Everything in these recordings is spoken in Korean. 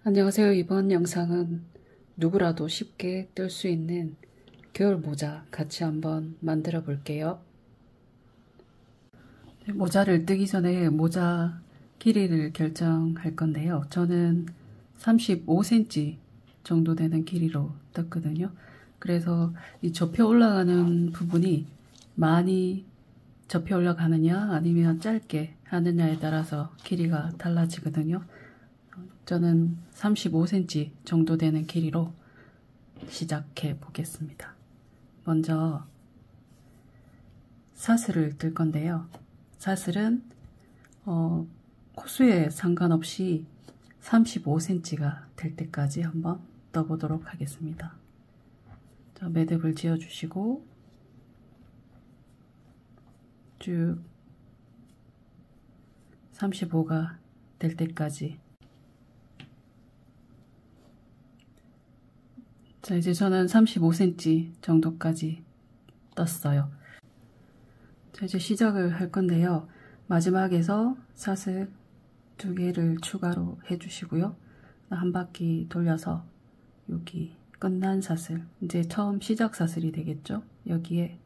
안녕하세요. 이번 영상은 누구라도 쉽게 뜰 수 있는 겨울 모자 같이 한번 만들어 볼게요. 모자를 뜨기 전에 모자 길이를 결정할 건데요. 저는 35cm 정도 되는 길이로 떴거든요. 그래서 이 접혀 올라가는 부분이 많이 접혀 올라가느냐 아니면 짧게 하느냐에 따라서 길이가 달라지거든요. 저는 35cm 정도 되는 길이로 시작해 보겠습니다. 먼저 사슬을 뜰 건데요. 사슬은 코수에 상관없이 35cm가 될 때까지 한번 떠보도록 하겠습니다. 자, 매듭을 지어 주시고 쭉 35가 될 때까지. 자, 이제 저는 35cm 정도까지 떴어요. 자, 이제 시작을 할 건데요. 마지막에서 사슬 2개를 추가로 해주시고요. 한 바퀴 돌려서 여기 끝난 사슬, 이제 처음 시작 사슬이 되겠죠. 여기에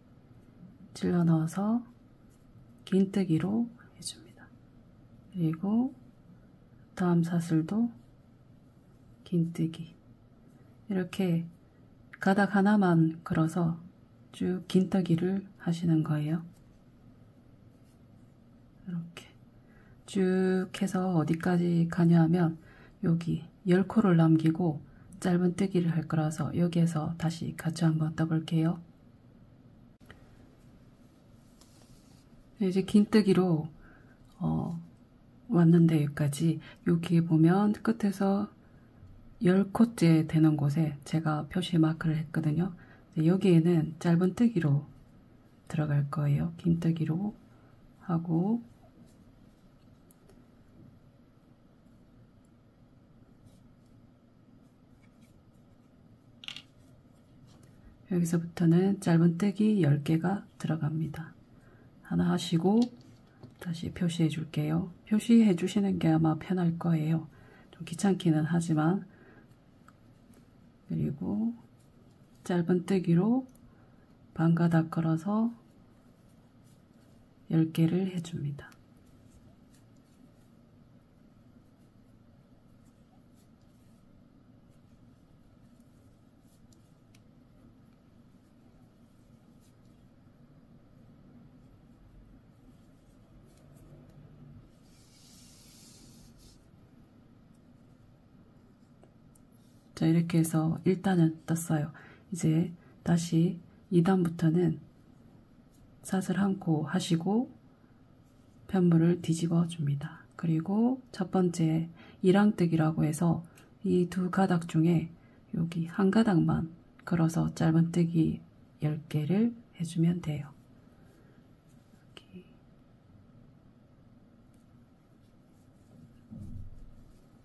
찔러 넣어서 긴뜨기로 해줍니다. 그리고 다음 사슬도 긴뜨기. 이렇게 가닥 하나만 걸어서 쭉 긴뜨기를 하시는 거예요. 이렇게 쭉 해서 어디까지 가냐 하면 여기 10코를 남기고 짧은 뜨기를 할 거라서 여기에서 다시 같이 한번 떠볼게요. 이제 긴뜨기로 왔는데 여기까지, 여기에 보면 끝에서 10코째 되는 곳에 제가 표시 마크를 했거든요. 여기에는 짧은 뜨기로 들어갈 거예요. 긴뜨기로 하고 여기서부터는 짧은 뜨기 10개가 들어갑니다. 하나 하시고 다시 표시해 줄게요. 표시해 주시는 게 아마 편할 거예요. 좀 귀찮기는 하지만. 그리고 짧은 뜨기로 반가닥 걸어서 10개를 해줍니다. 자, 이렇게 해서 1단은 떴어요. 이제 다시 2단부터는 사슬 한 코 하시고 편물을 뒤집어 줍니다. 그리고 첫 번째 이랑뜨기라고 해서 이 두 가닥 중에 여기 한 가닥만 걸어서 짧은 뜨기 10개를 해주면 돼요.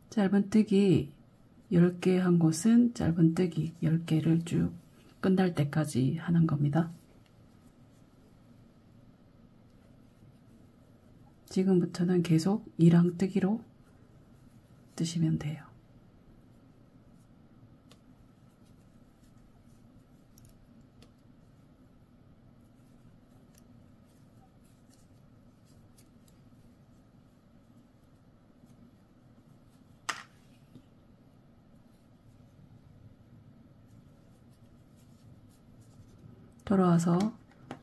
짧은 뜨기 10개 한 곳은 짧은 뜨기 10개를 쭉 끝날 때까지 하는 겁니다. 지금부터는 계속 이랑뜨기로 뜨시면 돼요. 돌아와서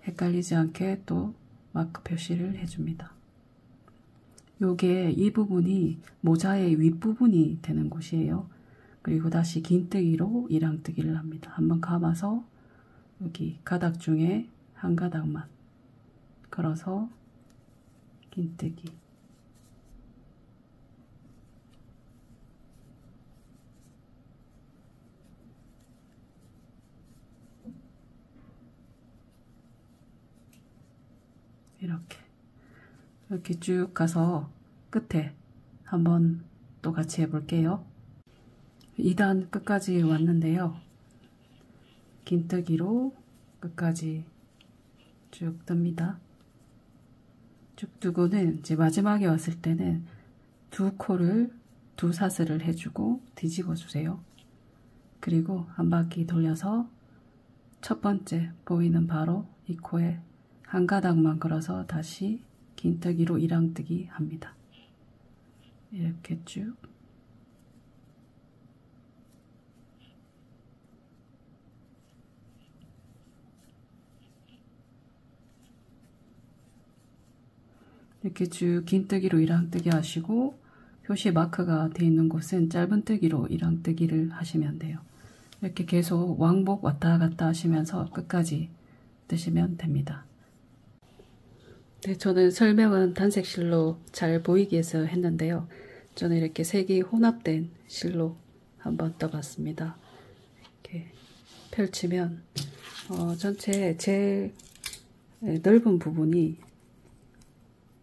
헷갈리지 않게 또 마크 표시를 해줍니다. 요게 이 부분이 모자의 윗부분이 되는 곳이에요. 그리고 다시 긴뜨기로 이랑뜨기를 합니다. 한번 감아서 여기 가닥 중에 한 가닥만 걸어서 긴뜨기. 이렇게 쭉 가서 끝에 한번 또 같이 해볼게요. 2단 끝까지 왔는데요. 긴뜨기로 끝까지 쭉 뜹니다. 쭉 뜨고는 이제 마지막에 왔을 때는 두 코를 두 사슬을 해주고 뒤집어 주세요. 그리고 한 바퀴 돌려서 첫 번째 보이는 바로 이 코에 한 가닥만 걸어서 다시 긴뜨기로 이랑뜨기 합니다. 이렇게 쭉 이렇게 쭉 긴뜨기로 이랑뜨기 하시고 표시 마크가 되어 있는 곳은 짧은뜨기로 이랑뜨기를 하시면 돼요. 이렇게 계속 왕복 왔다 갔다 하시면서 끝까지 뜨시면 됩니다. 네, 저는 설명은 단색 실로 잘 보이기 위해서 했는데요. 저는 이렇게 색이 혼합된 실로 한번 떠봤습니다. 이렇게 펼치면 전체 제일 넓은 부분이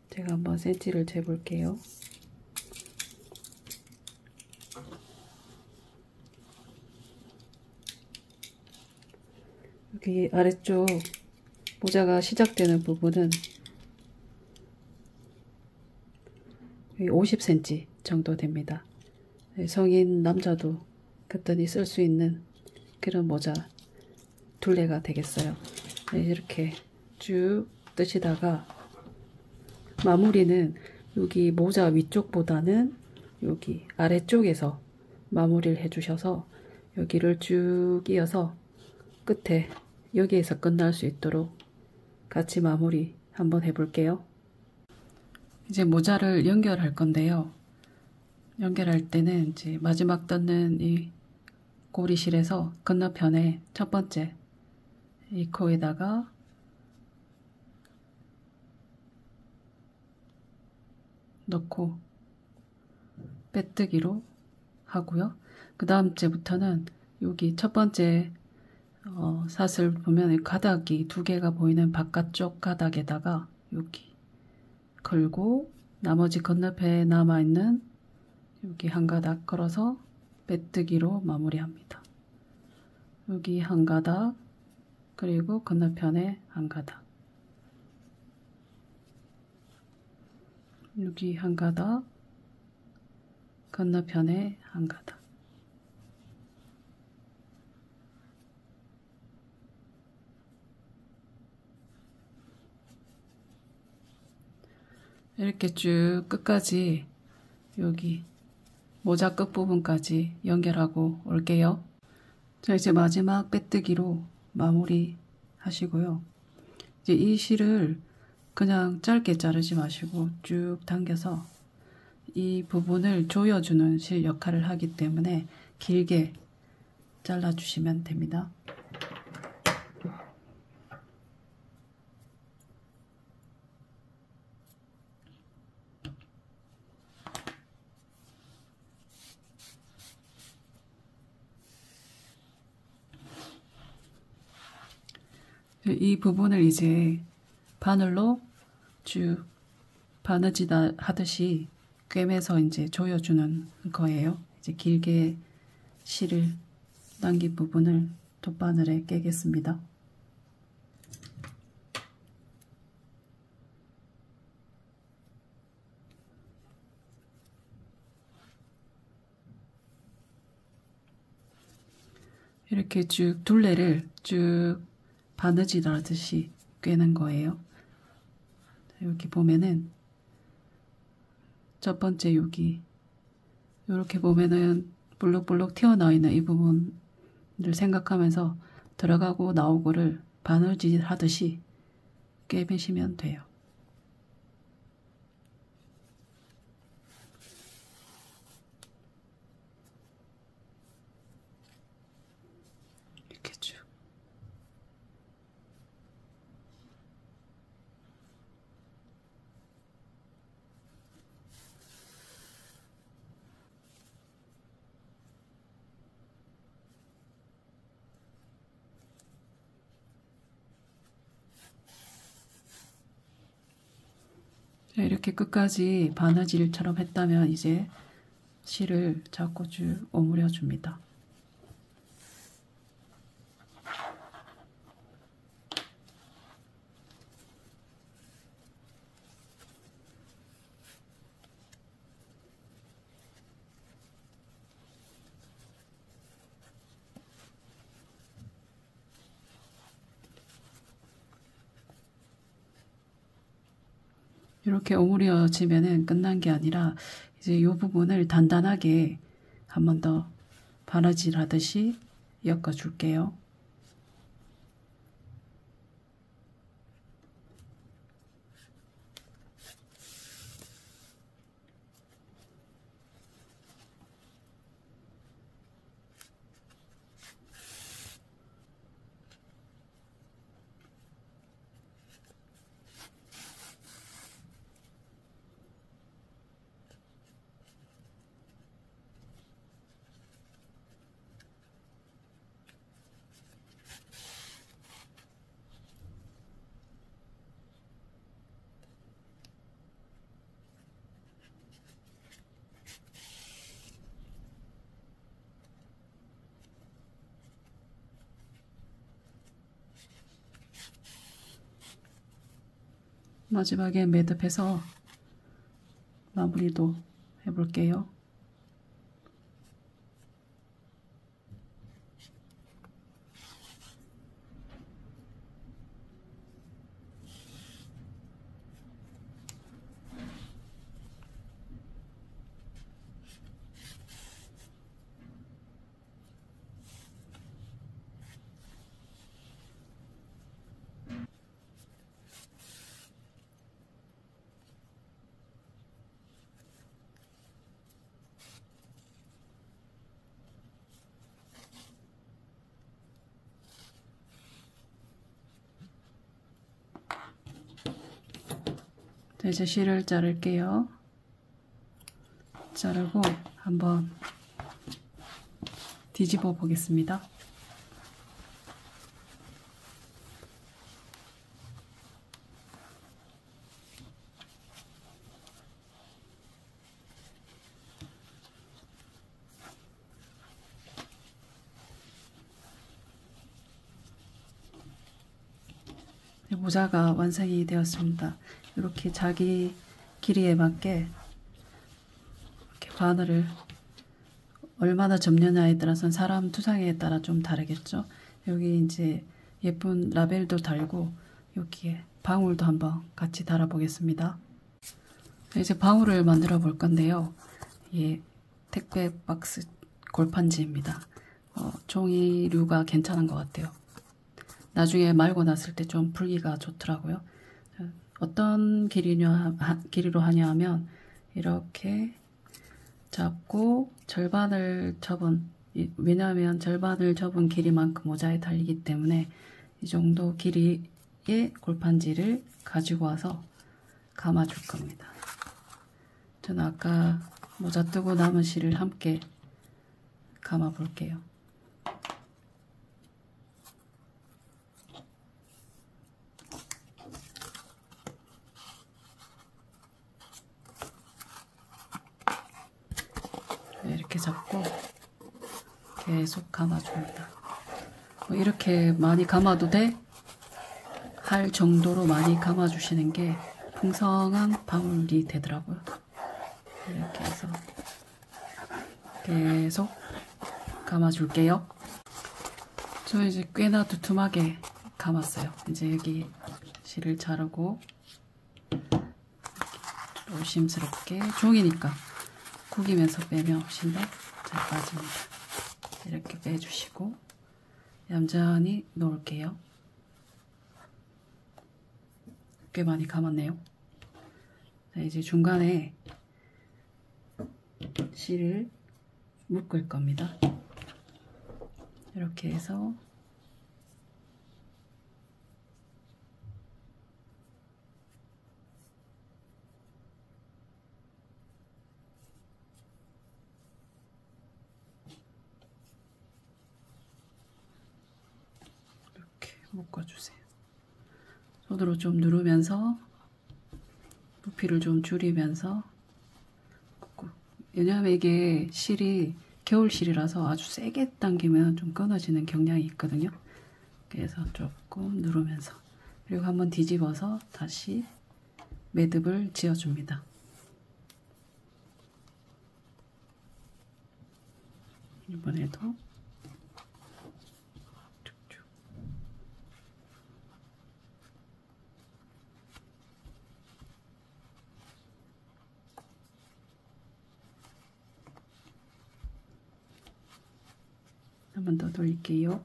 제가 한번 센치를 재볼게요. 여기 아래쪽 모자가 시작되는 부분은 50cm 정도 됩니다. 성인 남자도 그때니 쓸 수 있는 그런 모자 둘레가 되겠어요. 이렇게 쭉 뜨시다가 마무리는 여기 모자 위쪽보다는 여기 아래쪽에서 마무리를 해주셔서 여기를 쭉 이어서 끝에 여기에서 끝날 수 있도록 같이 마무리 한번 해볼게요. 이제 모자를 연결할 건데요. 연결할 때는 이제 마지막 떴는 이 고리실에서 건너편에 첫 번째 이 코에다가 넣고 빼뜨기로 하고요. 그 다음 째부터는 여기 첫 번째 사슬 보면 가닥이 두 개가 보이는 바깥쪽 가닥에다가 여기 걸고 나머지 건너편에 남아있는 여기 한 가닥 걸어서 빼뜨기로 마무리합니다. 여기 한 가닥 그리고 건너편에 한 가닥 여기 한 가닥 건너편에 한 가닥 이렇게 쭉 끝까지 여기 모자 끝부분까지 연결하고 올게요. 자, 이제 마지막 빼뜨기로 마무리 하시고요. 이제 이 실을 그냥 짧게 자르지 마시고 쭉 당겨서 이 부분을 조여주는 실 역할을 하기 때문에 길게 잘라주시면 됩니다. 이 부분을 이제 바늘로 쭉 바느질 하듯이 꿰매서 이제 조여주는 거예요. 이제 길게 실을 당긴 부분을 돗바늘에 깨겠습니다. 이렇게 쭉 둘레를 쭉 바느질 하듯이 꿰는 거예요. 여기 보면은 첫 번째 여기 이렇게 보면은 볼록볼록 튀어나와 있는 이 부분을 생각하면서 들어가고 나오고를 바느질 하듯이 꿰매시면 돼요. 이렇게 쭉. 이렇게 끝까지 바느질처럼 했다면 이제 실을 잡고 쭉 오므려 줍니다. 이렇게 오므려지면은 끝난 게 아니라 이제 이 부분을 단단하게 한 번 더 바느질 하듯이 엮어 줄게요. 마지막에 매듭해서 마무리도 해볼게요. 자, 이제 실을 자를게요. 자르고 한번 뒤집어 보겠습니다. 모자가 완성이 되었습니다. 이렇게 자기 길이에 맞게 이렇게 바늘을 얼마나 접느냐에 따라서는 사람 투상에 따라 좀 다르겠죠. 여기 이제 예쁜 라벨도 달고 여기에 방울도 한번 같이 달아 보겠습니다. 이제 방울을 만들어 볼 건데요. 예, 택배 박스 골판지입니다. 종이류가 괜찮은 것 같아요. 나중에 말고 났을 때 좀 풀기가 좋더라고요. 어떤 길이로 하냐 하면 이렇게 잡고 절반을 접은, 왜냐하면 절반을 접은 길이만큼 모자에 달리기 때문에 이 정도 길이의 골판지를 가지고 와서 감아 줄 겁니다. 저는 아까 모자 뜨고 남은 실을 함께 감아 볼게요. 이렇게 잡고 계속 감아줍니다. 이렇게 많이 감아도 돼? 할 정도로 많이 감아주시는 게 풍성한 방울이 되더라고요. 이렇게 해서 계속 감아줄게요. 저 이제 꽤나 두툼하게 감았어요. 이제 여기 실을 자르고 조심스럽게, 종이니까 구기면서 빼면 훨씬 더 잘 빠집니다. 이렇게 빼주시고 얌전히 놓을게요. 꽤 많이 감았네요. 자, 이제 중간에 실을 묶을 겁니다. 이렇게 해서 묶어주세요. 손으로 좀 누르면서 부피를 좀 줄이면서, 왜냐하면 이게 실이 겨울실이라서 아주 세게 당기면 좀 끊어지는 경향이 있거든요. 그래서 조금 누르면서, 그리고 한번 뒤집어서 다시 매듭을 지어줍니다. 이번에도 한 번 더 돌릴게요.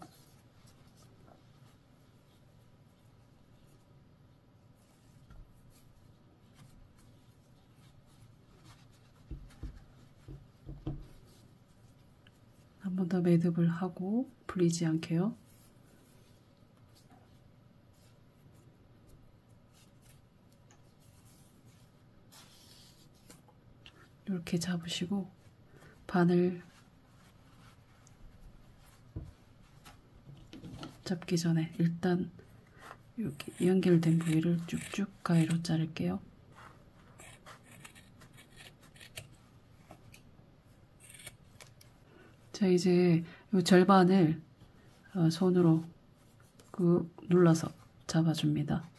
한 번 더 매듭을 하고 풀리지 않게요. 이렇게 잡으시고 바늘 잡기 전에 일단 이렇게 연결된 부위를 쭉쭉 가위로 자를게요. 자, 이제 이 절반을 손으로 눌러서 잡아줍니다.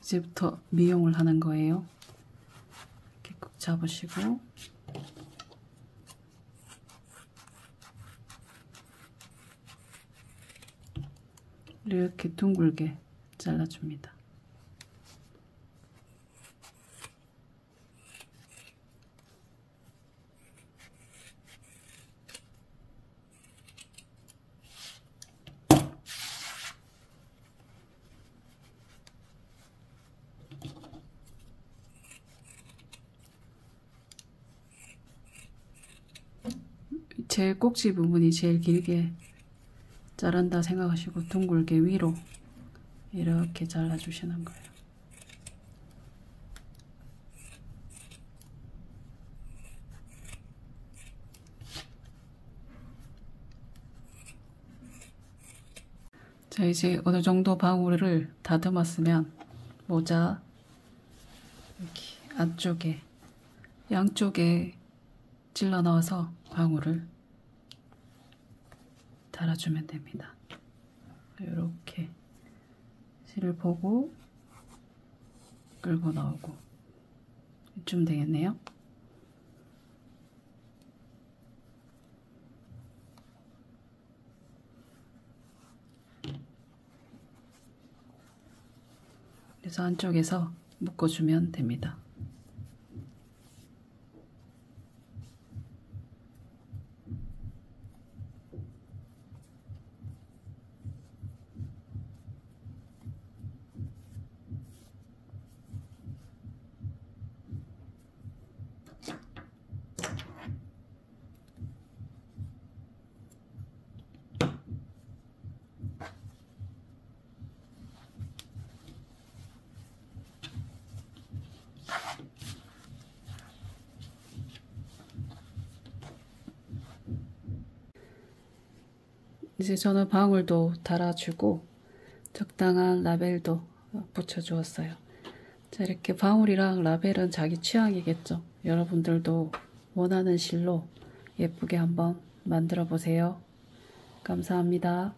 이제부터 미용을 하는 거예요. 이렇게 꾹 잡으시고 이렇게 둥글게 잘라줍니다. 제일 꼭지 부분이 제일 길게 자른다 생각하시고 둥글게 위로 이렇게 잘라주시는 거예요. 자, 이제 어느 정도 방울을 다듬었으면 모자 이렇게 안쪽에 양쪽에 찔러 넣어서 방울을 달아주면 됩니다. 이렇게 실을 보고 끌고 나오고 이쯤 되겠네요. 그래서 안쪽에서 묶어주면 됩니다. 이제 저는 방울도 달아주고 적당한 라벨도 붙여주었어요. 자, 이렇게 방울이랑 라벨은 자기 취향이겠죠. 여러분들도 원하는 실로 예쁘게 한번 만들어 보세요. 감사합니다.